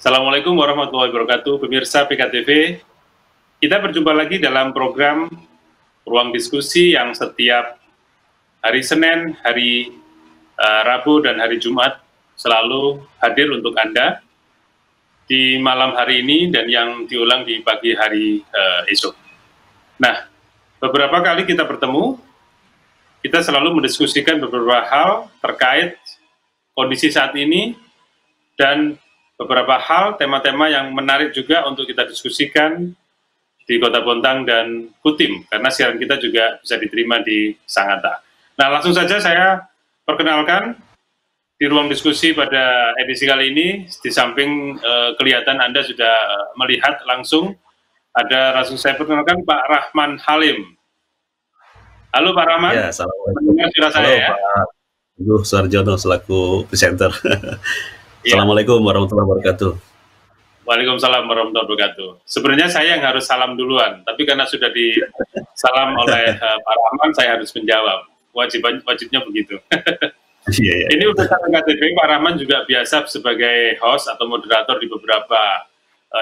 Assalamualaikum warahmatullahi wabarakatuh, pemirsa PKTV. Kita berjumpa lagi dalam program Ruang Diskusi yang setiap hari Senin, hari Rabu, dan hari Jumat selalu hadir untuk Anda di malam hari ini dan yang diulang di pagi hari esok. Nah, beberapa kali kita bertemu, kita selalu mendiskusikan beberapa hal terkait kondisi saat ini dan beberapa hal, tema-tema yang menarik juga untuk kita diskusikan di Kota Bontang dan Kutim, karena siaran kita juga bisa diterima di Sangatta. Nah, langsung saja saya perkenalkan di ruang diskusi pada edisi kali ini, di samping kelihatan Anda sudah melihat langsung, langsung saya perkenalkan Pak Rahman Halim. Halo Pak Rahman, ya, assalamualaikum. Mendengar suara saya ya? Pak Teguh Suarjono selaku presenter. Assalamualaikum warahmatullahi wabarakatuh. Waalaikumsalam warahmatullahi wabarakatuh. Sebenarnya saya yang harus salam duluan, tapi karena sudah disalam oleh Pak Rahman, saya harus menjawab. Wajibnya begitu. Ini urusan PKTV, Pak Rahman juga biasa sebagai host atau moderator di beberapa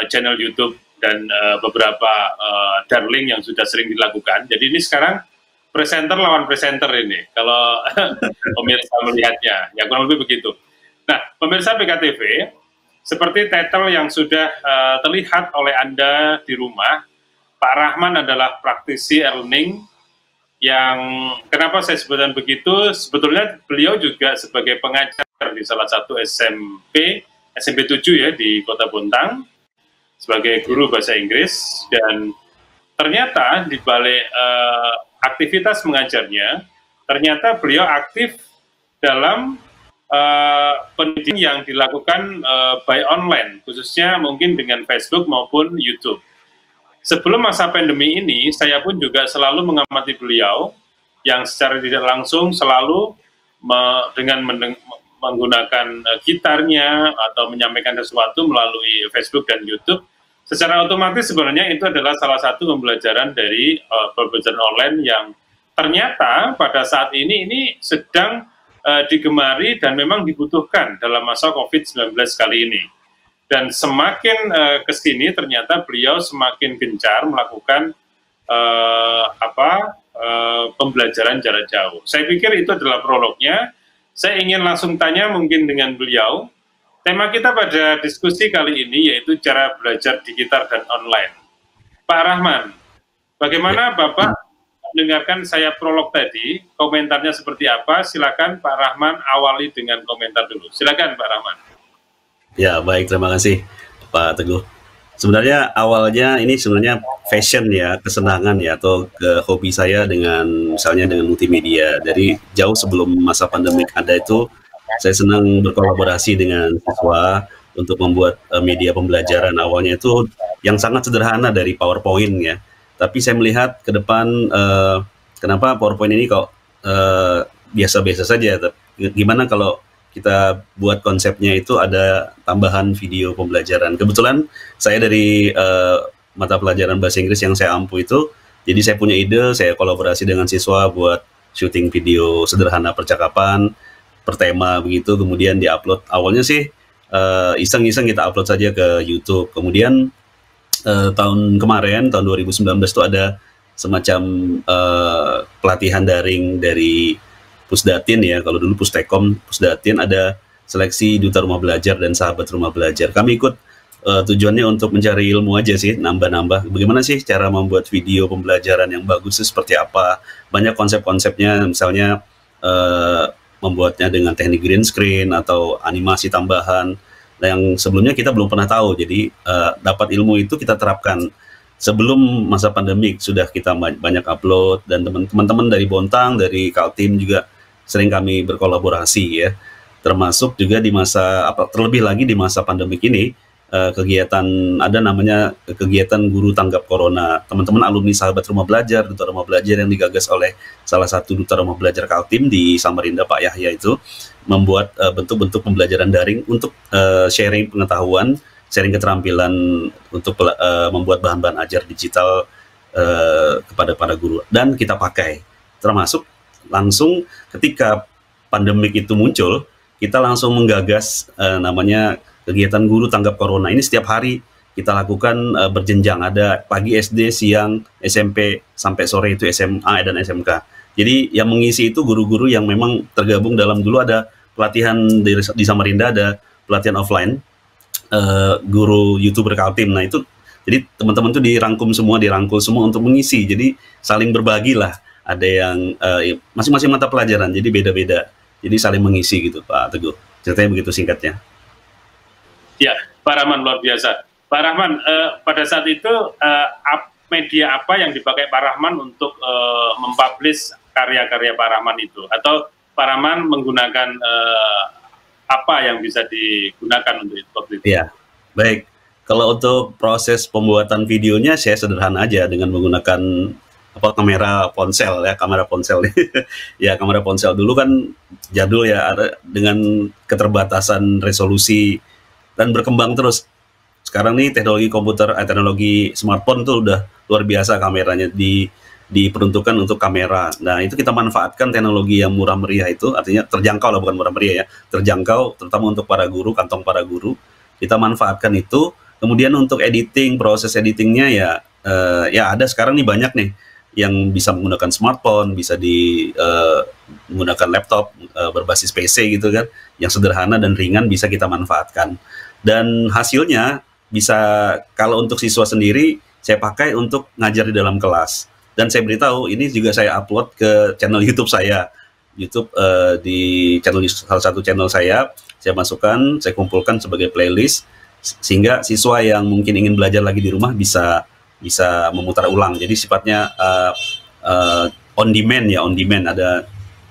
channel YouTube dan beberapa darling yang sudah sering dilakukan. Jadi ini sekarang presenter lawan presenter ini, kalau pemirsa melihatnya, ya kurang lebih begitu. Nah, pemirsa PKTV, seperti title yang sudah terlihat oleh Anda di rumah, Pak Rahman adalah praktisi e-learning yang, kenapa saya sebutkan begitu, sebetulnya beliau juga sebagai pengajar di salah satu SMP 7 ya, di Kota Bontang, sebagai guru bahasa Inggris, dan ternyata di balik aktivitas mengajarnya, ternyata beliau aktif dalam pendidikan yang dilakukan by online, khususnya mungkin dengan Facebook maupun YouTube. Sebelum masa pandemi ini, saya pun juga selalu mengamati beliau yang secara tidak langsung selalu dengan menggunakan gitarnya atau menyampaikan sesuatu melalui Facebook dan YouTube. Secara otomatis sebenarnya itu adalah salah satu pembelajaran dari pembelajaran online yang ternyata pada saat ini sedang digemari dan memang dibutuhkan dalam masa COVID-19 kali ini. Dan semakin kesini ternyata beliau semakin gencar melakukan pembelajaran jarak jauh. Saya pikir itu adalah prolognya. Saya ingin langsung tanya mungkin dengan beliau. Tema kita pada diskusi kali ini yaitu cara belajar digital dan online. Pak Rahman, bagaimana Bapak mendengarkan saya prolog tadi, komentarnya seperti apa? Silakan Pak Rahman awali dengan komentar dulu. Silakan Pak Rahman. Ya, baik, terima kasih Pak Teguh. Sebenarnya awalnya ini sebenarnya fashion ya, kesenangan ya, atau hobi saya misalnya dengan multimedia. Dari jauh sebelum masa pandemik ada itu, saya senang berkolaborasi dengan siswa untuk membuat media pembelajaran. Awalnya itu yang sangat sederhana dari PowerPoint ya. Tapi saya melihat ke depan kenapa PowerPoint ini kok biasa-biasa saja. Gimana kalau kita buat konsepnya itu ada tambahan video pembelajaran. Kebetulan saya dari mata pelajaran bahasa Inggris yang saya ampu itu, jadi saya punya ide, saya kolaborasi dengan siswa buat syuting video sederhana percakapan, per tema begitu, kemudian diupload. Awalnya sih iseng-iseng kita upload saja ke YouTube. Kemudian tahun kemarin, tahun 2019 itu ada semacam pelatihan daring dari Pusdatin ya, kalau dulu Pustekom, Pusdatin ada seleksi Duta Rumah Belajar dan Sahabat Rumah Belajar. Kami ikut tujuannya untuk mencari ilmu aja sih, nambah-nambah. Bagaimana sih cara membuat video pembelajaran yang bagus itu seperti apa? Banyak konsep-konsepnya, misalnya membuatnya dengan teknik green screen atau animasi tambahan. Yang sebelumnya kita belum pernah tahu, jadi dapat ilmu itu kita terapkan sebelum masa pandemik. Sudah kita banyak upload, dan teman-teman dari Bontang, dari Kaltim juga sering kami berkolaborasi ya, termasuk juga di masa terlebih lagi di masa pandemik ini, kegiatan ada namanya kegiatan guru tanggap corona. Teman-teman alumni Sahabat Rumah Belajar, Duta Rumah Belajar yang digagas oleh salah satu Duta Rumah Belajar Kaltim di Samarinda, Pak Yahya, itu membuat bentuk-bentuk pembelajaran daring untuk sharing pengetahuan, sharing keterampilan untuk membuat bahan-bahan ajar digital kepada para guru, dan kita pakai. Termasuk langsung ketika pandemik itu muncul, kita langsung menggagas namanya kegiatan guru tanggap corona ini setiap hari kita lakukan berjenjang, ada pagi SD, siang SMP, sampai sore itu SMA dan SMK. Jadi yang mengisi itu guru-guru yang memang tergabung dalam, dulu ada pelatihan di Samarinda, ada pelatihan offline, guru YouTuber Kaltim. Nah itu jadi teman-teman tuh dirangkul semua untuk mengisi. Jadi saling berbagi lah. Ada yang masing-masing mata pelajaran, jadi beda-beda. Jadi saling mengisi gitu Pak Teguh. Ceritanya begitu singkatnya. Ya, Pak Rahman luar biasa. Pak Rahman, pada saat itu media apa yang dipakai Pak Rahman untuk mempublish karya-karya Pak Rahman itu? Atau Pak Rahman menggunakan apa yang bisa digunakan untuk itu? Ya, baik. Kalau untuk proses pembuatan videonya saya sederhana aja dengan menggunakan kamera ponsel ya, kamera ponsel. Ya, kamera ponsel dulu kan jadul ya, ada dengan keterbatasan resolusi dan berkembang terus. Sekarang nih teknologi komputer, teknologi smartphone itu udah luar biasa, kameranya diperuntukkan untuk kamera. Nah itu kita manfaatkan teknologi yang murah meriah itu, artinya terjangkau lah, bukan murah meriah ya, terjangkau terutama untuk para guru, kantong para guru. Kita manfaatkan itu. Kemudian untuk editing, proses editingnya ya ada sekarang nih banyak nih yang bisa menggunakan smartphone, bisa menggunakan laptop berbasis PC gitu kan, yang sederhana dan ringan bisa kita manfaatkan. Dan hasilnya bisa, kalau untuk siswa sendiri saya pakai untuk ngajar di dalam kelas, dan saya beritahu ini juga saya upload ke channel YouTube saya, di salah satu channel saya masukkan, saya kumpulkan sebagai playlist sehingga siswa yang mungkin ingin belajar lagi di rumah bisa memutar ulang. Jadi sifatnya on demand ya,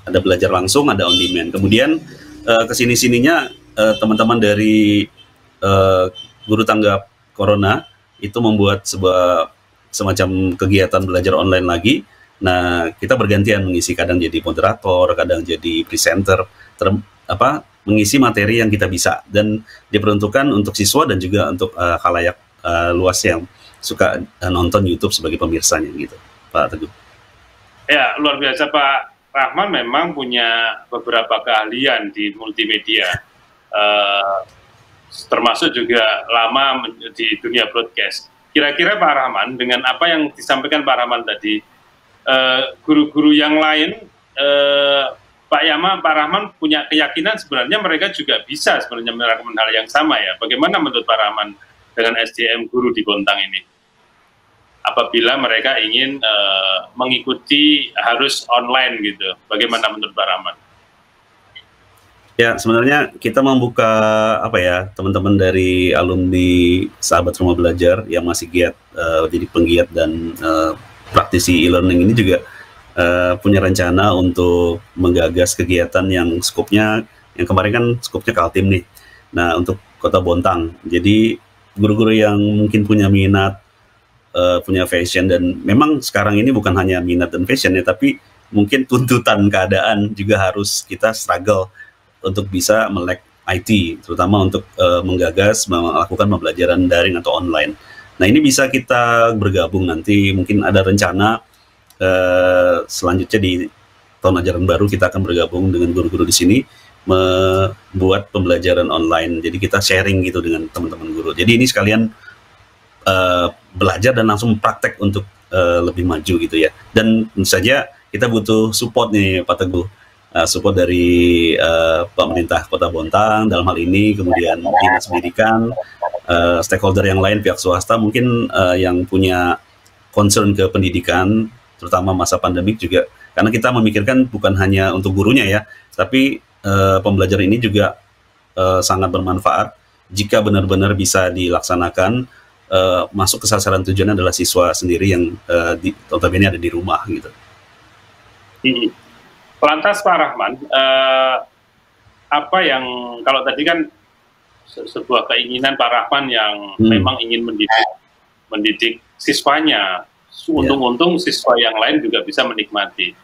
ada belajar langsung, ada on demand. Kemudian kesini-sininya teman-teman dari guru tanggap corona itu membuat semacam kegiatan belajar online lagi. Nah kita bergantian mengisi, kadang jadi moderator, kadang jadi presenter, mengisi materi yang kita bisa, dan diperuntukkan untuk siswa dan juga untuk khalayak luas yang suka nonton YouTube sebagai pemirsanya gitu Pak Teguh. Ya luar biasa Pak Rahman, memang punya beberapa keahlian di multimedia. Termasuk juga lama di dunia broadcast. Kira-kira Pak Rahman, dengan apa yang disampaikan Pak Rahman tadi, guru-guru yang lain, Pak Rahman punya keyakinan sebenarnya mereka juga bisa sebenarnya melakukan hal yang sama ya. Bagaimana menurut Pak Rahman dengan SDM guru di Bontang ini? Apabila mereka ingin mengikuti harus online gitu, bagaimana menurut Pak Rahman? Ya, sebenarnya kita membuka teman-teman dari alumni Sahabat Rumah Belajar yang masih giat jadi penggiat dan praktisi e-learning ini juga punya rencana untuk menggagas kegiatan yang skopnya, yang kemarin kan skopnya Kaltim nih. Nah, untuk Kota Bontang. Jadi guru-guru yang mungkin punya minat, punya fashion, dan memang sekarang ini bukan hanya minat dan fashion ya, tapi mungkin tuntutan keadaan juga harus kita struggle untuk bisa melek IT, terutama untuk menggagas melakukan pembelajaran daring atau online. Nah ini bisa kita bergabung nanti, mungkin ada rencana selanjutnya di tahun ajaran baru kita akan bergabung dengan guru-guru di sini membuat pembelajaran online. Jadi kita sharing gitu dengan teman-teman guru. Jadi ini sekalian belajar dan langsung praktek untuk lebih maju gitu ya. Dan tentu saja kita butuh support nih Pak Teguh. Support dari pemerintah Kota Bontang dalam hal ini, kemudian dinas pendidikan, stakeholder yang lain, pihak swasta mungkin yang punya concern ke pendidikan, terutama masa pandemik juga, karena kita memikirkan bukan hanya untuk gurunya ya, tapi pembelajaran ini juga sangat bermanfaat jika benar-benar bisa dilaksanakan, masuk ke sasaran tujuannya adalah siswa sendiri yang notabene ada di rumah gitu. Lantas Pak Rahman, apa yang, kalau tadi kan sebuah keinginan Pak Rahman yang memang ingin mendidik siswanya, untung-untung siswa yang lain juga bisa menikmati.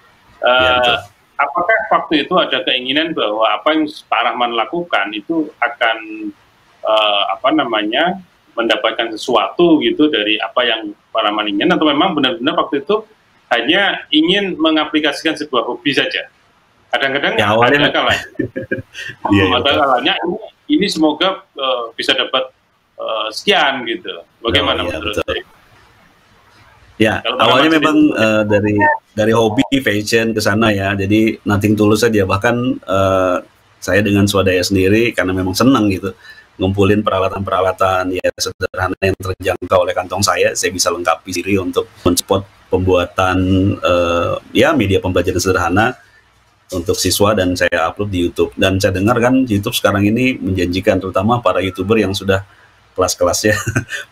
Apakah waktu itu ada keinginan bahwa apa yang Pak Rahman lakukan itu akan mendapatkan sesuatu gitu dari apa yang Pak Rahman ingin, atau memang benar-benar waktu itu hanya ingin mengaplikasikan sebuah hobi saja? Kadang-kadang ya, ada kalanya ini semoga bisa dapat sekian gitu. Bagaimana menurut saya? Ya, awalnya memang dari hobi fashion ke sana ya. Jadi nothing tulus saja. Bahkan saya dengan swadaya sendiri karena memang senang gitu ngumpulin peralatan-peralatan ya sederhana yang terjangkau oleh kantong saya bisa lengkapi diri untuk mensupport pembuatan ya media pembelajaran sederhana untuk siswa dan saya upload di YouTube. Dan saya dengar kan YouTube sekarang ini menjanjikan, terutama para YouTuber yang sudah kelas-kelasnya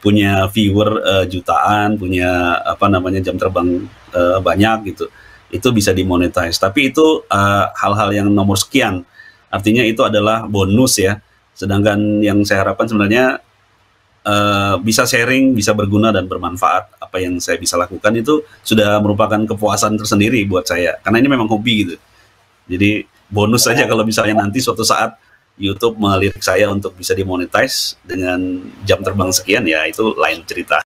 punya viewer jutaan, punya apa namanya jam terbang banyak gitu, itu bisa dimonetize. Tapi itu hal-hal yang nomor sekian, artinya itu adalah bonus ya. Sedangkan yang saya harapkan sebenarnya bisa sharing, bisa berguna dan bermanfaat. Apa yang saya bisa lakukan itu sudah merupakan kepuasan tersendiri buat saya, karena ini memang hobi gitu. Jadi bonus saja kalau misalnya nanti suatu saat YouTube melirik saya untuk bisa dimonetize dengan jam terbang sekian, ya itu lain cerita.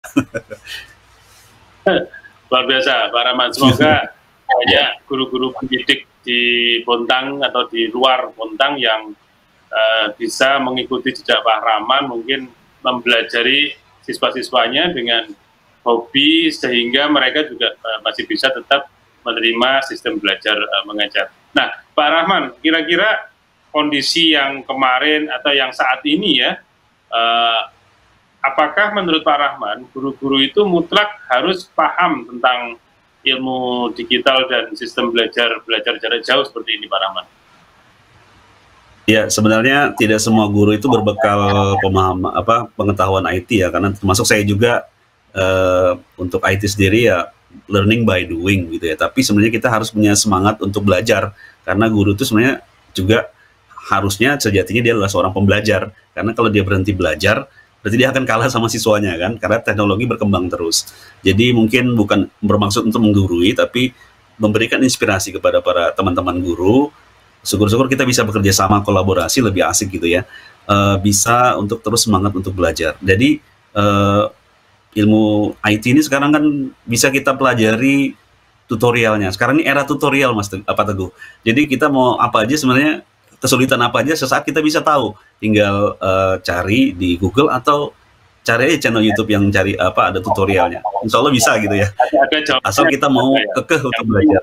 Luar biasa, Pak Rahman. Semoga banyak guru-guru pendidik di Bontang atau di luar Bontang yang bisa mengikuti jejak Pak Rahman, mungkin mempelajari siswa-siswanya dengan hobi sehingga mereka juga masih bisa tetap menerima sistem belajar mengajar. Nah, Pak Rahman, kira-kira kondisi yang kemarin atau yang saat ini ya, apakah menurut Pak Rahman guru-guru itu mutlak harus paham tentang ilmu digital dan sistem belajar jarak jauh seperti ini, Pak Rahman? Ya, sebenarnya tidak semua guru itu berbekal pengetahuan IT ya, karena termasuk saya juga untuk IT sendiri ya learning by doing gitu ya. Tapi sebenarnya kita harus punya semangat untuk belajar, karena guru itu sebenarnya juga harusnya sejatinya dia adalah seorang pembelajar, karena kalau dia berhenti belajar berarti dia akan kalah sama siswanya kan, karena teknologi berkembang terus. Jadi mungkin bukan bermaksud untuk menggurui, tapi memberikan inspirasi kepada para teman-teman guru. Syukur-syukur kita bisa bekerja sama, kolaborasi lebih asik gitu ya, bisa untuk terus semangat untuk belajar. Jadi ilmu IT ini sekarang kan bisa kita pelajari tutorialnya. Sekarang ini era tutorial, Mas Teguh. Jadi kita mau apa aja sebenarnya, kesulitan apa aja sesaat kita bisa tahu, tinggal cari di Google atau cari aja channel YouTube yang cari ada tutorialnya. Insya Allah bisa gitu ya. Asal kita mau kekeh untuk belajar.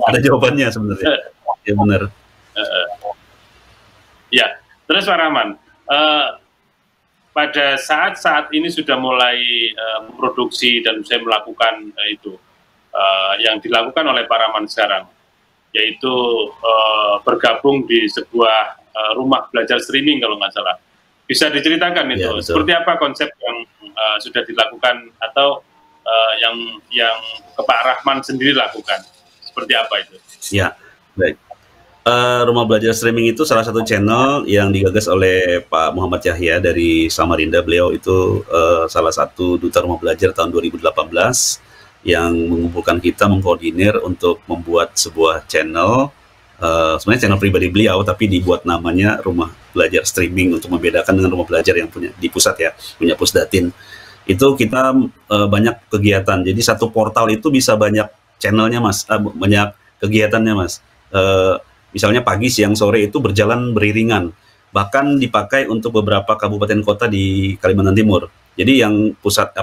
Ada jawabannya sebenarnya. Ya benar. Ya, terus Pak Rahman, pada saat ini sudah mulai memproduksi dan saya melakukan itu yang dilakukan oleh Pak Rahman sekarang, yaitu bergabung di sebuah rumah belajar streaming kalau nggak salah. Bisa diceritakan itu, ya, seperti apa konsep yang sudah dilakukan atau yang Pak Rahman sendiri lakukan, seperti apa itu? Ya, baik. Rumah belajar streaming itu salah satu channel yang digagas oleh Pak Muhammad Yahya dari Samarinda. Beliau itu salah satu duta rumah belajar tahun 2018 yang mengumpulkan kita, mengkoordinir untuk membuat sebuah channel, sebenarnya channel pribadi beliau, tapi dibuat namanya Rumah Belajar Streaming untuk membedakan dengan rumah belajar yang punya di pusat ya, punya Pusdatin. Itu kita banyak kegiatan, jadi satu portal itu bisa banyak channelnya Mas, banyak kegiatannya Mas. Misalnya pagi, siang, sore itu berjalan beriringan, bahkan dipakai untuk beberapa kabupaten kota di Kalimantan Timur. Jadi yang pusat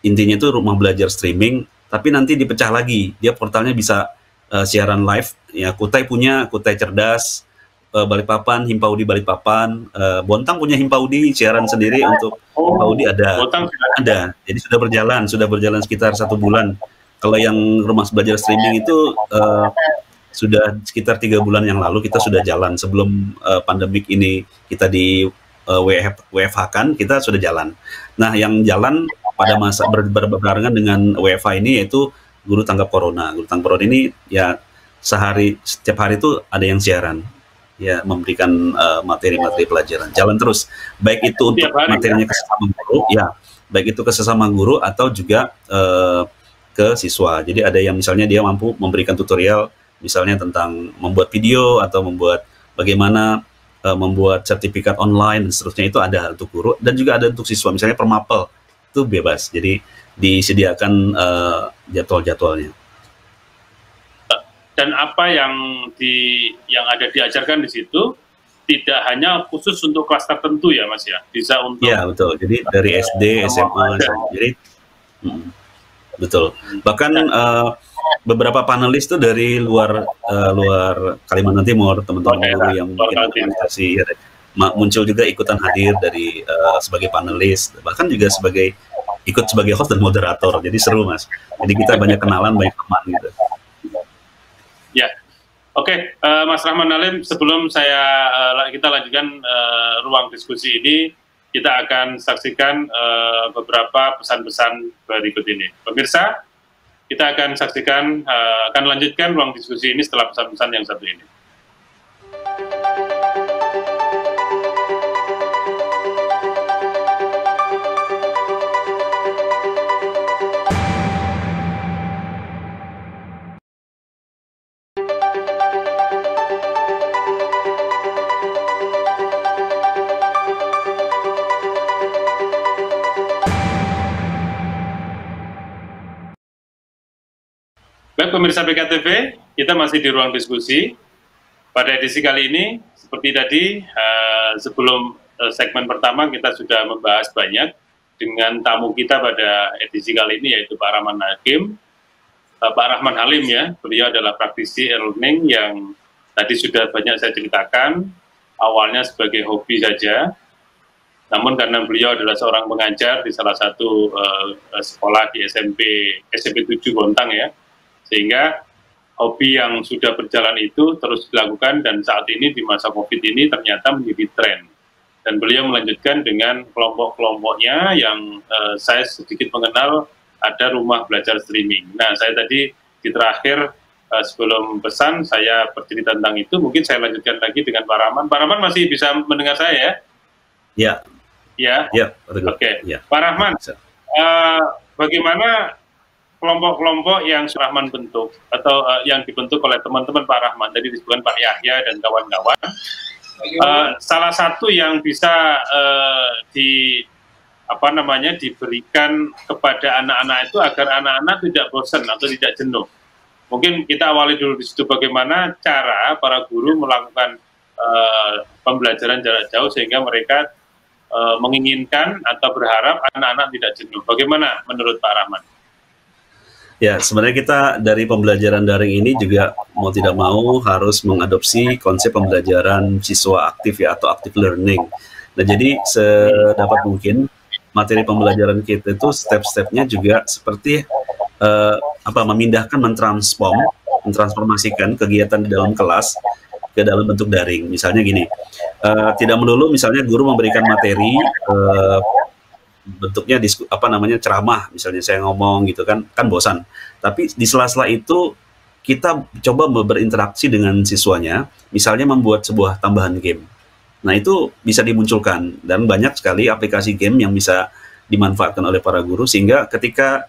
intinya itu rumah belajar streaming, tapi nanti dipecah lagi. Dia portalnya bisa siaran live. Ya, Kutai punya Kutai Cerdas, Balikpapan, Himpaudi Balikpapan, Bontang punya Himpaudi siaran sendiri untuk Himpaudi ada. Jadi sudah berjalan sekitar 1 bulan. Kalau yang rumah belajar streaming itu sudah sekitar 3 bulan yang lalu kita sudah jalan. Sebelum pandemik ini kita di WFH kan, kita sudah jalan. Nah, yang jalan pada masa berbarengan dengan WFH ini yaitu Guru Tanggap Corona. Guru Tanggap Corona ini ya setiap hari itu ada yang siaran, ya memberikan materi-materi pelajaran. Jalan terus, baik itu untuk materinya ke sesama guru, ya baik itu ke sesama guru atau juga ke siswa. Jadi ada yang misalnya dia mampu memberikan tutorial, misalnya tentang membuat video atau membuat bagaimana membuat sertifikat online dan seterusnya, itu ada untuk guru dan juga ada untuk siswa. Misalnya permapel itu bebas, jadi disediakan jadwal-jadwalnya. Dan apa yang ada diajarkan di situ tidak hanya khusus untuk kelas tertentu ya Mas ya, bisa untuk ya betul. Jadi dari SD, SMA, jadi betul. Bahkan beberapa panelis tuh dari luar Kalimantan Timur, teman-teman guru yang mungkin organisasi ya, muncul juga ikutan hadir dari sebagai panelis, bahkan juga ikut sebagai host dan moderator. Jadi seru Mas. Jadi kita banyak kenalan, banyak teman gitu. Ya, oke, Mas Rahman Halim, sebelum kita lanjutkan ruang diskusi ini, kita akan saksikan beberapa pesan-pesan berikut ini. Pemirsa, kita akan saksikan, akan lanjutkan ruang diskusi ini setelah pesan-pesan yang satu ini. Baik pemirsa BKTV, kita masih di ruang diskusi. Pada edisi kali ini, seperti tadi, sebelum segmen pertama kita sudah membahas banyak dengan tamu kita pada edisi kali ini, yaitu Pak Rahman Hakim, Pak Rahman Halim ya. Beliau adalah praktisi e-learning yang tadi sudah banyak saya ceritakan, awalnya sebagai hobi saja, namun karena beliau adalah seorang pengajar di salah satu sekolah di SMP 7 Bontang ya, sehingga hobi yang sudah berjalan itu terus dilakukan, dan saat ini di masa COVID ini ternyata menjadi tren. Dan beliau melanjutkan dengan kelompok-kelompoknya yang saya sedikit mengenal, ada rumah belajar streaming. Nah, saya tadi di terakhir sebelum pesan saya bercerita tentang itu, mungkin saya lanjutkan lagi dengan Pak Rahman. Pak Rahman masih bisa mendengar saya ya? Ya. Ya? Ya. Oke. Ya. Pak Rahman, bagaimana kelompok-kelompok yang Rahman bentuk atau yang dibentuk oleh teman-teman Pak Rahman, tadi disebutkan Pak Yahya dan kawan-kawan, salah satu yang bisa diberikan kepada anak-anak itu agar anak-anak tidak bosan atau tidak jenuh. Mungkin kita awali dulu di situ, bagaimana cara para guru melakukan pembelajaran jarak jauh sehingga mereka menginginkan atau berharap anak-anak tidak jenuh. Bagaimana menurut Pak Rahman? Ya, sebenarnya kita dari pembelajaran daring ini juga mau tidak mau harus mengadopsi konsep pembelajaran siswa aktif ya, atau active learning. Nah, jadi sedapat mungkin materi pembelajaran kita itu step-stepnya juga seperti memindahkan, mentransformasikan kegiatan di dalam kelas ke dalam bentuk daring. Misalnya gini, tidak melulu misalnya guru memberikan materi bentuknya ceramah, misalnya saya ngomong gitu kan bosan. Tapi di sela-sela itu kita coba berinteraksi dengan siswanya, misalnya membuat sebuah tambahan game. Nah, itu bisa dimunculkan, dan banyak sekali aplikasi game yang bisa dimanfaatkan oleh para guru, sehingga ketika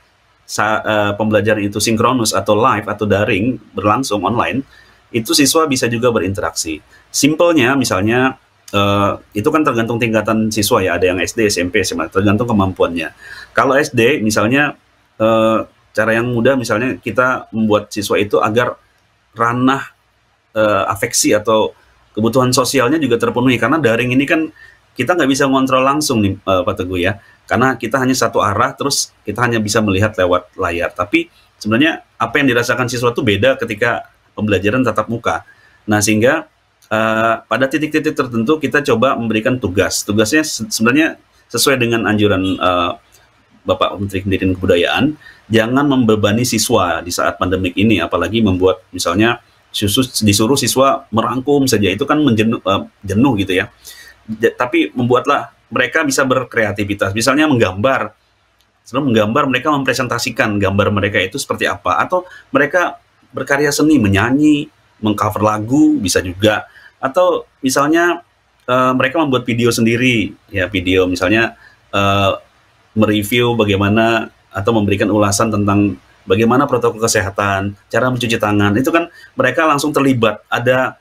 pembelajaran itu sinkronus atau live atau daring berlangsung online, itu siswa bisa juga berinteraksi. Simpelnya misalnya itu kan tergantung tingkatan siswa ya, ada yang SD, SMP, SMA, tergantung kemampuannya. Kalau SD misalnya cara yang mudah misalnya kita membuat siswa itu agar ranah afeksi atau kebutuhan sosialnya juga terpenuhi, karena daring ini kan kita nggak bisa ngontrol langsung nih Pak Teguh ya, karena kita hanya satu arah, terus kita hanya bisa melihat lewat layar. Tapi sebenarnya apa yang dirasakan siswa itu beda ketika pembelajaran tatap muka. Nah, sehingga pada titik-titik tertentu kita coba memberikan tugasnya sebenarnya sesuai dengan anjuran Bapak Menteri Pendidikan dan Kebudayaan, jangan membebani siswa di saat pandemik ini, apalagi membuat misalnya disuruh siswa merangkum saja, itu kan jenuh gitu ya. Tapi membuatlah mereka bisa berkreativitas, misalnya menggambar. Sebelum menggambar, mereka mempresentasikan gambar mereka itu seperti apa, atau mereka berkarya seni, menyanyi, mengcover lagu bisa juga, atau misalnya mereka membuat video sendiri ya, video misalnya mereview bagaimana atau memberikan ulasan tentang bagaimana protokol kesehatan, cara mencuci tangan. Itu kan mereka langsung terlibat, ada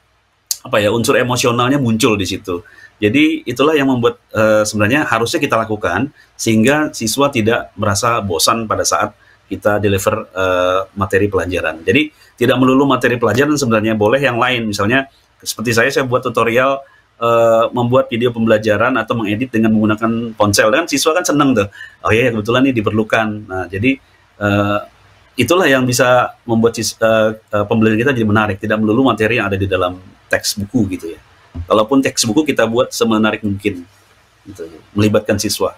unsur emosionalnya muncul di situ. Jadi itulah yang membuat sebenarnya harusnya kita lakukan sehingga siswa tidak merasa bosan pada saat kita deliver materi pelajaran. Jadi tidak melulu materi pelajaran, sebenarnya boleh yang lain, misalnya seperti saya buat tutorial membuat video pembelajaran atau mengedit dengan menggunakan ponsel, kan siswa kan seneng tuh, oh iya kebetulan ini diperlukan. Nah jadi itulah yang bisa membuat pembelajaran kita jadi menarik, tidak melulu materi yang ada di dalam teks buku gitu ya. Kalaupun teks buku kita buat semenarik mungkin, gitu, melibatkan siswa.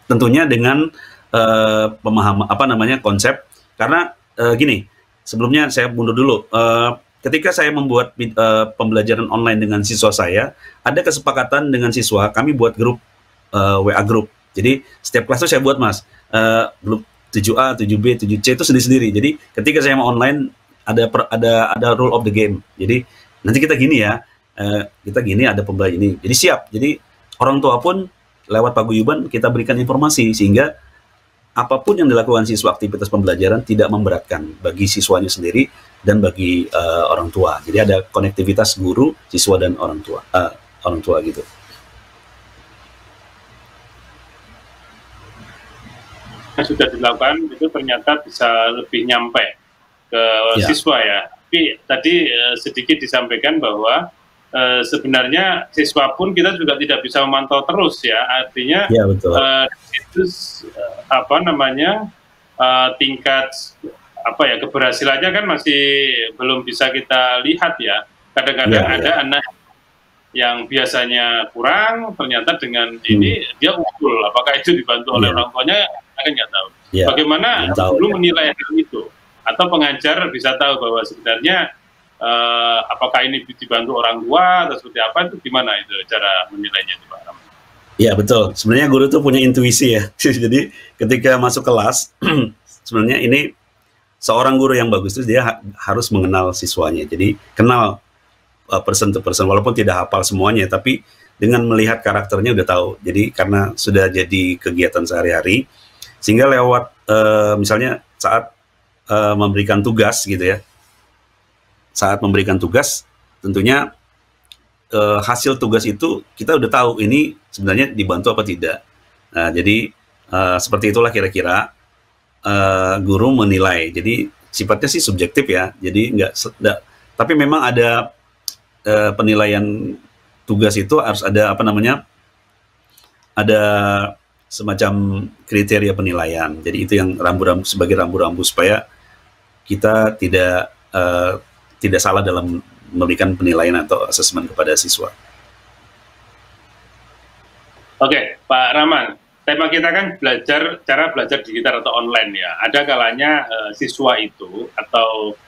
Tentunya dengan pemahaman konsep, karena gini, sebelumnya saya mundur dulu. Ketika saya membuat pembelajaran online dengan siswa saya, ada kesepakatan dengan siswa, kami buat grup WA grup. Jadi setiap kelas itu saya buat, Mas, grup 7A, 7B, 7C itu sendiri-sendiri. Jadi ketika saya mau online ada rule of the game. Jadi nanti kita gini ya, kita gini ada pembelajaran ini. Jadi siap. Jadi orang tua pun lewat paguyuban kita berikan informasi sehingga apapun yang dilakukan siswa aktivitas pembelajaran tidak memberatkan bagi siswanya sendiri dan bagi orang tua. Jadi ada konektivitas guru, siswa dan orang tua gitu. Yang sudah dilakukan itu ternyata bisa lebih nyampe ke siswa ya. Tapi tadi sedikit disampaikan bahwa sebenarnya siswa pun kita juga tidak bisa memantau terus ya. Artinya betul. Itu tingkat keberhasilannya kan masih belum bisa kita lihat ya. Kadang-kadang ada anak yang biasanya kurang, ternyata dengan ini dia unggul. Apakah itu dibantu oleh orang tuanya? Kan nggak tahu. Bagaimana guru menilai hal itu? Atau pengajar bisa tahu bahwa sebenarnya apakah ini dibantu orang tua atau seperti apa, itu gimana itu cara menilainya itu, Pak Rahman? Iya betul. Sebenarnya guru tuh punya intuisi ya. Jadi ketika masuk kelas, sebenarnya ini seorang guru yang bagus itu dia harus mengenal siswanya. Jadi kenal person to person, walaupun tidak hafal semuanya, tapi dengan melihat karakternya udah tahu. Jadi karena sudah jadi kegiatan sehari-hari, sehingga lewat misalnya saat memberikan tugas gitu ya, saat memberikan tugas tentunya hasil tugas itu kita udah tahu ini sebenarnya dibantu apa tidak. Nah jadi seperti itulah kira-kira guru menilai. Jadi sifatnya sih subjektif ya, jadi tapi memang ada penilaian tugas itu harus ada ada semacam kriteria penilaian. Jadi itu yang sebagai rambu-rambu supaya kita tidak salah dalam memberikan penilaian atau asesmen kepada siswa. Oke, Pak Rahman, tema kita kan cara belajar digital atau online ya. Ada kalanya siswa itu atau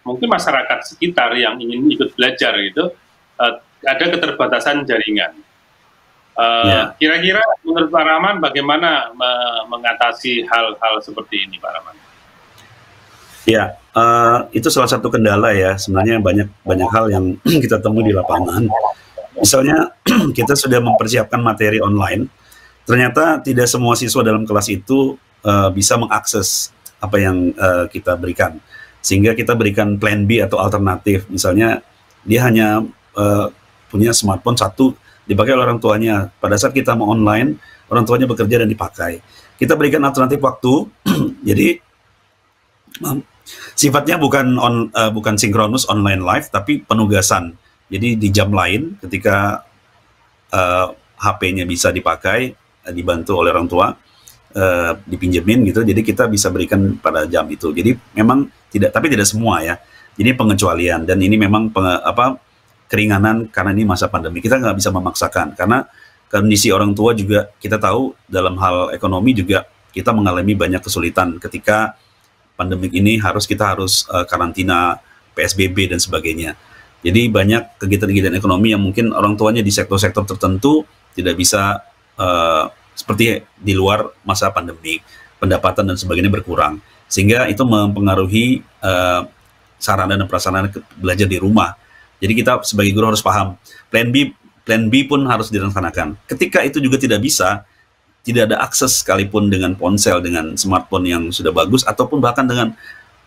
mungkin masyarakat sekitar yang ingin ikut belajar gitu, ada keterbatasan jaringan. Kira-kira menurut Pak Rahman bagaimana mengatasi hal-hal seperti ini, Pak Rahman? Ya, itu salah satu kendala ya. Sebenarnya banyak hal yang kita temui di lapangan. Misalnya kita sudah mempersiapkan materi online, ternyata tidak semua siswa dalam kelas itu bisa mengakses apa yang kita berikan. Sehingga kita berikan plan B atau alternatif. Misalnya dia hanya punya smartphone satu, dipakai oleh orang tuanya. Pada saat kita mau online, orang tuanya bekerja dan dipakai. Kita berikan alternatif waktu. Jadi sifatnya bukan sinkronus online live, tapi penugasan. Jadi di jam lain ketika HP-nya bisa dipakai, dibantu oleh orang tua, dipinjemin gitu. Jadi kita bisa berikan pada jam itu. Jadi memang tapi tidak semua ya. Ini pengecualian dan ini memang keringanan karena ini masa pandemi. Kita nggak bisa memaksakan karena kondisi orang tua juga kita tahu dalam hal ekonomi juga kita mengalami banyak kesulitan ketika pandemik ini kita harus karantina, PSBB dan sebagainya. Jadi banyak kegiatan-kegiatan ekonomi yang mungkin orang tuanya di sektor-sektor tertentu tidak bisa seperti di luar masa pandemi, pendapatan dan sebagainya berkurang. Sehingga itu mempengaruhi sarana dan prasarana belajar di rumah. Jadi kita sebagai guru harus paham, plan B pun harus dilaksanakan. Ketika itu juga tidak bisa, tidak ada akses sekalipun dengan ponsel, dengan smartphone yang sudah bagus, ataupun bahkan dengan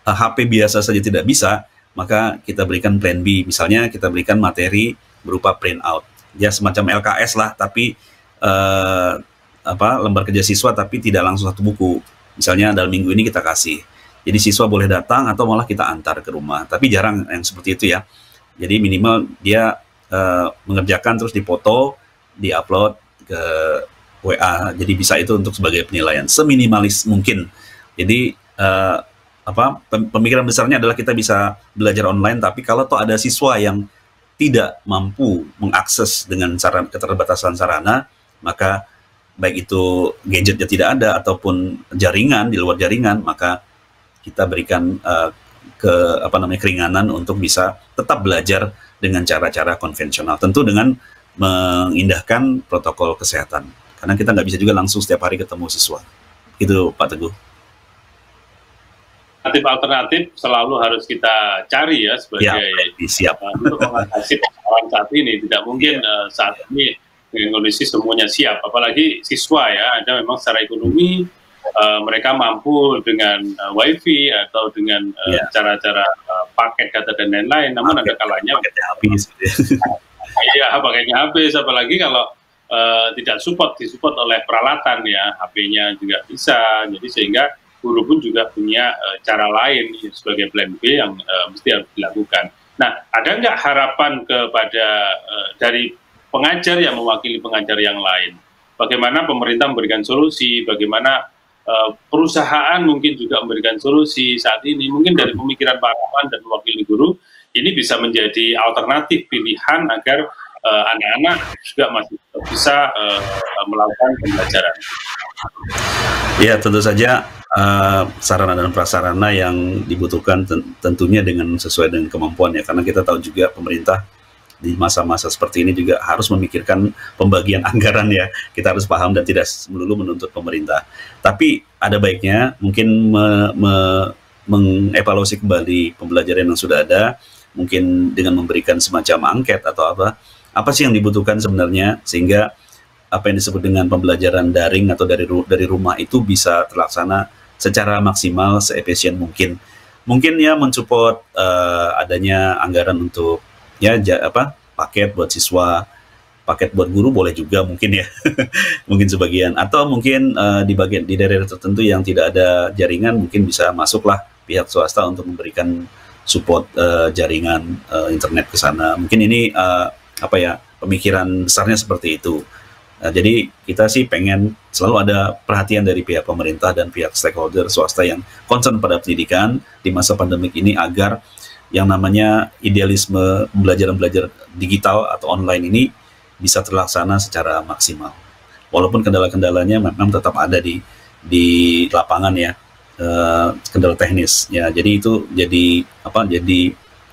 HP biasa saja tidak bisa, maka kita berikan plan B. Misalnya kita berikan materi berupa print out. Ya semacam LKS lah, tapi lembar kerja siswa, tapi tidak langsung satu buku. Misalnya dalam minggu ini kita kasih. Jadi siswa boleh datang atau malah kita antar ke rumah. Tapi jarang yang seperti itu ya. Jadi minimal dia mengerjakan terus dipoto, diupload ke WA. Jadi bisa itu untuk sebagai penilaian seminimalis mungkin. Jadi pemikiran besarnya adalah kita bisa belajar online, tapi kalau toh ada siswa yang tidak mampu mengakses dengan keterbatasan sarana, maka baik itu gadgetnya tidak ada ataupun jaringan, di luar jaringan, maka kita berikan keringanan untuk bisa tetap belajar dengan cara-cara konvensional, tentu dengan mengindahkan protokol kesehatan, karena kita nggak bisa juga langsung setiap hari ketemu siswa. Itu Pak Teguh. Alternatif selalu harus kita cari ya sebagai siap untuk mengatasi persoalan saat ini. Tidak mungkin saat ini dengan kondisi semuanya siap, apalagi siswa ya, ada memang secara ekonomi mereka mampu dengan wifi atau dengan cara-cara paket data dan lain-lain, namun ada kalanya paketnya habis. Iya, paketnya habis, apalagi kalau disupport oleh peralatan ya, HP-nya juga bisa, jadi sehingga guru pun juga punya cara lain sebagai plan B yang mesti harus dilakukan. Nah, ada nggak harapan kepada dari pengajar yang mewakili pengajar yang lain? Bagaimana pemerintah memberikan solusi, bagaimana perusahaan mungkin juga memberikan solusi saat ini, mungkin dari pemikiran Pak Rahman dan mewakili guru, ini bisa menjadi alternatif pilihan agar anak-anak juga masih bisa melakukan pembelajaran. Ya, tentu saja sarana dan prasarana yang dibutuhkan tentunya sesuai dengan kemampuan ya, karena kita tahu juga pemerintah di masa-masa seperti ini juga harus memikirkan pembagian anggaran ya. Kita harus paham dan tidak melulu menuntut pemerintah. Tapi ada baiknya mungkin mengevaluasi kembali pembelajaran yang sudah ada, mungkin dengan memberikan semacam angket atau apa sih yang dibutuhkan sebenarnya, sehingga apa yang disebut dengan pembelajaran daring atau dari rumah itu bisa terlaksana secara maksimal, seefisien mungkin. Mungkin ya mensupport adanya anggaran untuk paket buat siswa, paket buat guru boleh juga mungkin ya. Mungkin sebagian, atau mungkin di daerah tertentu yang tidak ada jaringan, mungkin bisa masuklah pihak swasta untuk memberikan support jaringan internet ke sana. Mungkin ini pemikiran besarnya seperti itu. Jadi kita sih pengen selalu ada perhatian dari pihak pemerintah dan pihak stakeholder swasta yang concern pada pendidikan di masa pandemik ini, agar yang namanya idealisme belajar digital atau online ini bisa terlaksana secara maksimal. Walaupun kendala-kendalanya memang tetap ada di lapangan ya, kendala teknis ya. Jadi itu jadi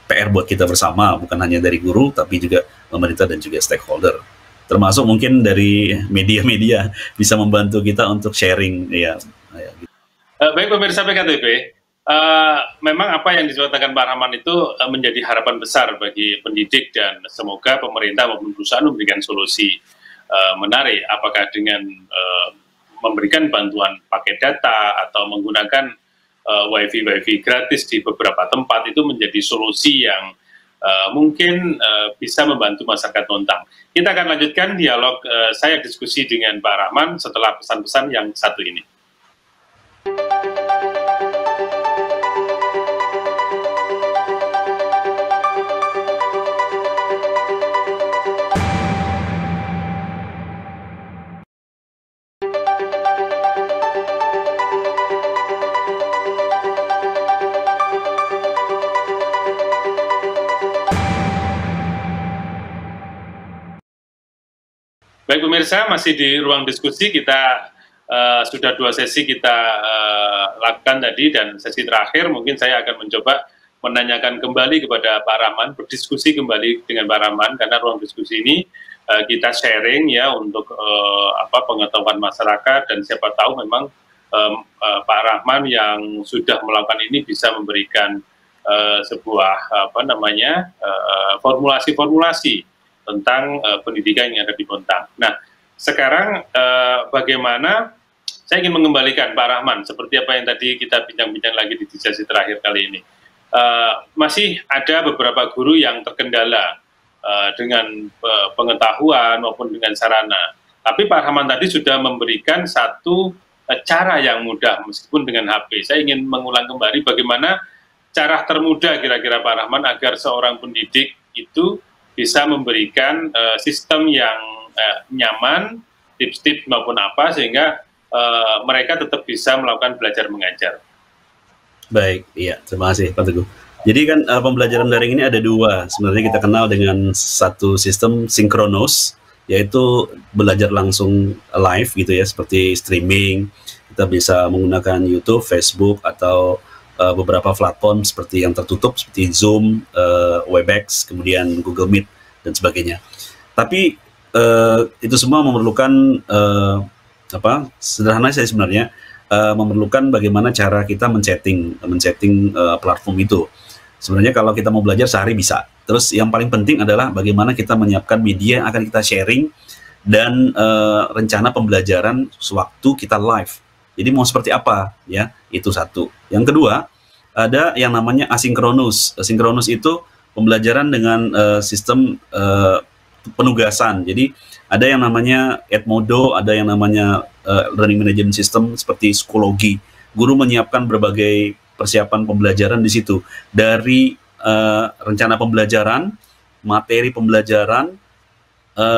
PR buat kita bersama, bukan hanya dari guru tapi juga pemerintah dan juga stakeholder. Termasuk mungkin dari media-media bisa membantu kita untuk sharing ya. Gitu. Baik pemirsa PKTV, memang apa yang disampaikan Pak Rahman itu menjadi harapan besar bagi pendidik, dan semoga pemerintah maupun perusahaan memberikan solusi menarik, apakah dengan memberikan bantuan paket data atau menggunakan wifi gratis di beberapa tempat, itu menjadi solusi yang mungkin bisa membantu masyarakat Bontang. Kita akan lanjutkan dialog saya diskusi dengan Pak Rahman setelah pesan-pesan yang satu ini. Baik pemirsa, masih di ruang diskusi kita sudah 2 sesi kita lakukan tadi, dan sesi terakhir mungkin saya akan mencoba menanyakan kembali kepada Pak Rahman, berdiskusi kembali dengan Pak Rahman, karena ruang diskusi ini kita sharing ya untuk pengetahuan masyarakat, dan siapa tahu memang Pak Rahman yang sudah melakukan ini bisa memberikan sebuah formulasi-formulasi tentang pendidikan yang ada di Bontang. Nah, sekarang bagaimana saya ingin mengembalikan Pak Rahman, seperti apa yang tadi kita bincang-bincang lagi di sesi terakhir kali ini. Masih ada beberapa guru yang terkendala dengan pengetahuan maupun dengan sarana. Tapi Pak Rahman tadi sudah memberikan satu cara yang mudah, meskipun dengan HP. Saya ingin mengulang kembali bagaimana cara termudah kira-kira Pak Rahman agar seorang pendidik itu bisa memberikan sistem yang nyaman, tips-tips maupun apa, sehingga mereka tetap bisa melakukan belajar mengajar. Baik, iya, terima kasih Pak Teguh. Jadi kan pembelajaran daring ini ada dua. Sebenarnya kita kenal dengan satu sistem sinkronus, yaitu belajar langsung live gitu ya, seperti streaming. Kita bisa menggunakan YouTube, Facebook, atau beberapa platform seperti yang tertutup seperti Zoom, Webex, kemudian Google Meet dan sebagainya. Tapi itu semua memerlukan sederhana saya sebenarnya memerlukan bagaimana cara kita men-setting platform itu. Sebenarnya kalau kita mau belajar sehari bisa. Terus yang paling penting adalah bagaimana kita menyiapkan media yang akan kita sharing dan rencana pembelajaran sewaktu kita live. Jadi mau seperti apa ya? Itu satu. Yang kedua, ada yang namanya asinkronus. Asinkronus itu pembelajaran dengan sistem penugasan. Jadi ada yang namanya Edmodo, ada yang namanya learning management system seperti Schoology. Guru menyiapkan berbagai persiapan pembelajaran di situ, dari rencana pembelajaran, materi pembelajaran,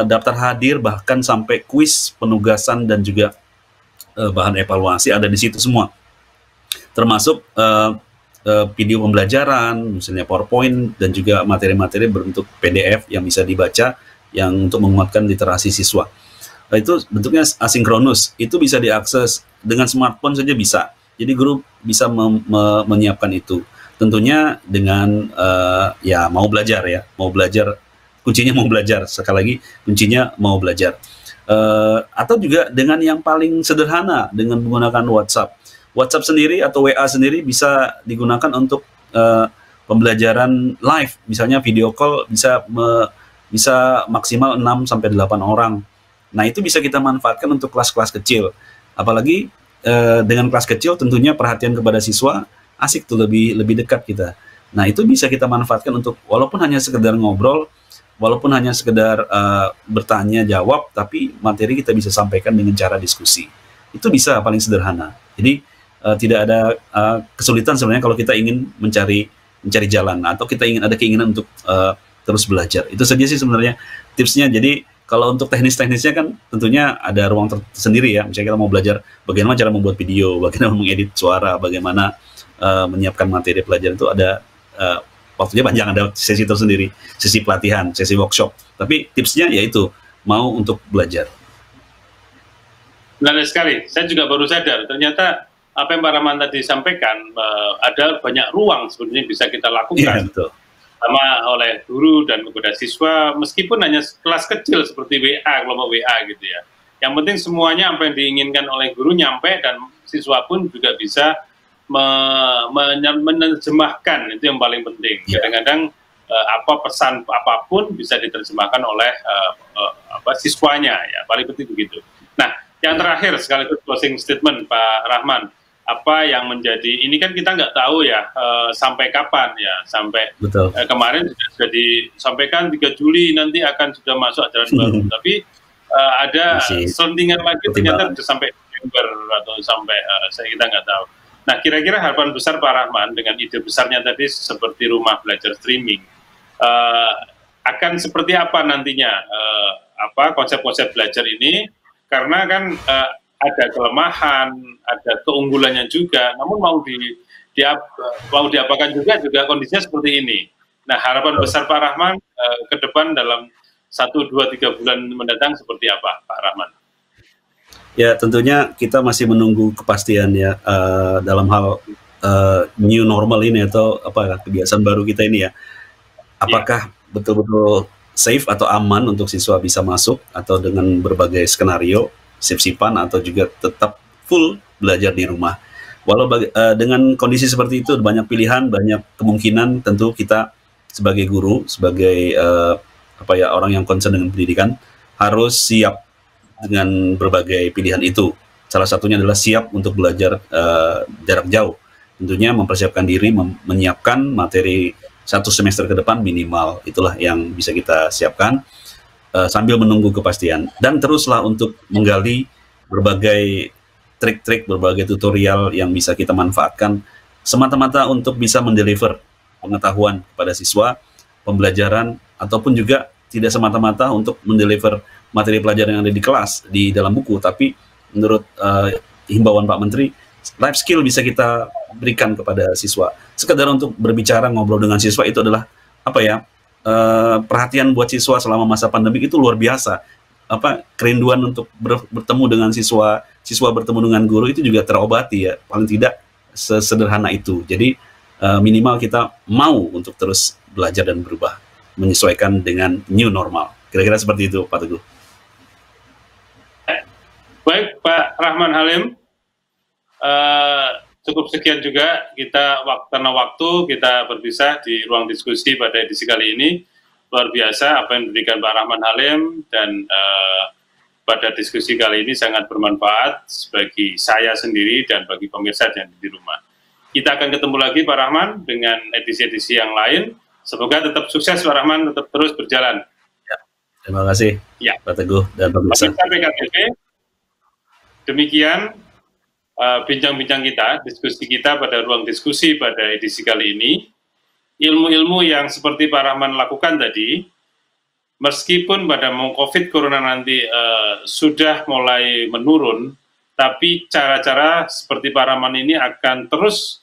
daftar hadir, bahkan sampai kuis, penugasan, dan juga bahan evaluasi ada di situ semua. Termasuk video pembelajaran, misalnya PowerPoint, dan juga materi-materi berbentuk PDF yang bisa dibaca, yang untuk menguatkan literasi siswa. Itu bentuknya asinkronus, itu bisa diakses dengan smartphone saja bisa. Jadi guru bisa menyiapkan itu. Tentunya dengan ya mau belajar ya, mau belajar. Kuncinya mau belajar. Sekali lagi kuncinya mau belajar. Atau juga dengan yang paling sederhana dengan menggunakan WhatsApp. WhatsApp sendiri atau WA sendiri bisa digunakan untuk pembelajaran live. Misalnya video call bisa maksimal 6-8 orang. Nah, itu bisa kita manfaatkan untuk kelas-kelas kecil. Apalagi dengan kelas kecil tentunya perhatian kepada siswa asik tuh, lebih dekat kita. Nah, itu bisa kita manfaatkan untuk walaupun hanya sekedar ngobrol, walaupun hanya sekedar bertanya jawab, tapi materi kita bisa sampaikan dengan cara diskusi. Itu bisa paling sederhana. Jadi tidak ada kesulitan sebenarnya kalau kita ingin mencari jalan, atau kita ingin ada keinginan untuk terus belajar. Itu saja sih sebenarnya tipsnya. Jadi kalau untuk teknisnya kan tentunya ada ruang tersendiri ya. Misalnya kita mau belajar bagaimana cara membuat video, bagaimana mengedit suara, bagaimana menyiapkan materi pelajaran, itu ada waktunya panjang, ada sesi tersendiri, sesi pelatihan, sesi workshop. Tapi tipsnya yaitu mau untuk belajar. Benar sekali. Saya juga baru sadar ternyata apa yang Pak Rahman tadi sampaikan, ada banyak ruang sebenarnya bisa kita lakukan. Iya, betul. Sama oleh guru dan kepada siswa, meskipun hanya kelas kecil seperti WA, kelompok WA gitu ya. Yang penting semuanya apa yang diinginkan oleh guru nyampe, dan siswa pun juga bisa menerjemahkan, itu yang paling penting. Kadang-kadang apa pesan apapun bisa diterjemahkan oleh siswanya, ya paling penting begitu. Nah, yang terakhir sekaligus closing statement Pak Rahman, apa yang menjadi, ini kan kita nggak tahu ya sampai kapan ya, sampai kemarin sudah disampaikan 3 Juli nanti akan sudah masuk ajaran baru, tapi ada selentingan lagi ternyata sudah sampai November atau sampai kita nggak tahu. Nah, kira-kira harapan besar Pak Rahman dengan ide besarnya tadi seperti rumah belajar streaming, akan seperti apa nantinya konsep-konsep belajar ini, karena kan ada kelemahan, ada keunggulannya juga, namun mau diapakan juga kondisinya seperti ini. Nah, harapan besar Pak Rahman ke depan dalam 1, 2, 3 bulan mendatang seperti apa, Pak Rahman? Ya, tentunya kita masih menunggu kepastian ya dalam hal new normal ini, atau kebiasaan baru kita ini ya. Apakah betul-betul safe atau aman untuk siswa bisa masuk, atau dengan berbagai skenario sip-sipan, atau juga tetap full belajar di rumah. Walau dengan kondisi seperti itu, banyak pilihan, banyak kemungkinan. Tentu kita sebagai guru, sebagai orang yang concern dengan pendidikan, harus siap dengan berbagai pilihan itu. Salah satunya adalah siap untuk belajar jarak jauh. Tentunya mempersiapkan diri, menyiapkan materi 1 semester ke depan minimal. Itulah yang bisa kita siapkan sambil menunggu kepastian. Dan teruslah untuk menggali berbagai trik-trik, berbagai tutorial yang bisa kita manfaatkan semata-mata untuk bisa mendeliver pengetahuan kepada siswa, pembelajaran ataupun juga tidak semata-mata untuk mendeliver materi pelajaran yang ada di kelas di dalam buku, tapi menurut himbauan Pak Menteri, life skill bisa kita berikan kepada siswa. Sekedar untuk berbicara, ngobrol dengan siswa itu adalah apa ya, perhatian buat siswa selama masa pandemi itu luar biasa. Kerinduan untuk bertemu dengan siswa bertemu dengan guru itu juga terobati ya, paling tidak sesederhana itu. Jadi minimal kita mau untuk terus belajar dan berubah, menyesuaikan dengan new normal. Kira-kira seperti itu, Pak Teguh. Baik, Pak Rahman Halim, cukup sekian juga kita karena waktu kita berpisah di ruang diskusi pada edisi kali ini. Luar biasa apa yang diberikan Pak Rahman Halim, dan pada diskusi kali ini sangat bermanfaat bagi saya sendiri dan bagi pemirsa yang di rumah. Kita akan ketemu lagi Pak Rahman dengan edisi-edisi yang lain. Semoga tetap sukses Pak Rahman, tetap terus berjalan. Ya, terima kasih Pak Teguh dan pemirsa. PKTV, demikian bincang-bincang kita, diskusi kita pada ruang diskusi pada edisi kali ini. Ilmu-ilmu yang seperti Pak Rahman lakukan tadi, meskipun pada COVID Corona nanti sudah mulai menurun, tapi cara-cara seperti Pak Rahman ini akan terus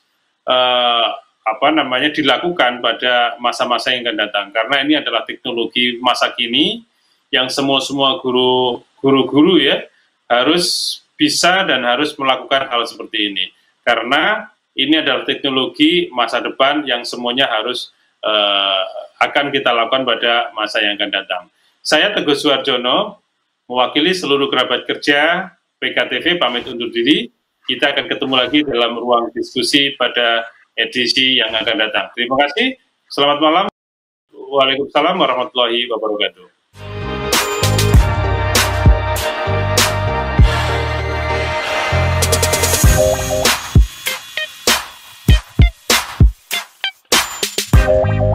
dilakukan pada masa-masa yang akan datang, karena ini adalah teknologi masa kini yang semua guru-guru ya harus bisa dan harus melakukan hal seperti ini, karena ini adalah teknologi masa depan yang semuanya harus akan kita lakukan pada masa yang akan datang. Saya Teguh Suharjono, mewakili seluruh kerabat kerja PKTV, pamit undur diri. Kita akan ketemu lagi dalam ruang diskusi pada edisi yang akan datang. Terima kasih, selamat malam. Waalaikumsalam warahmatullahi wabarakatuh. Thank you.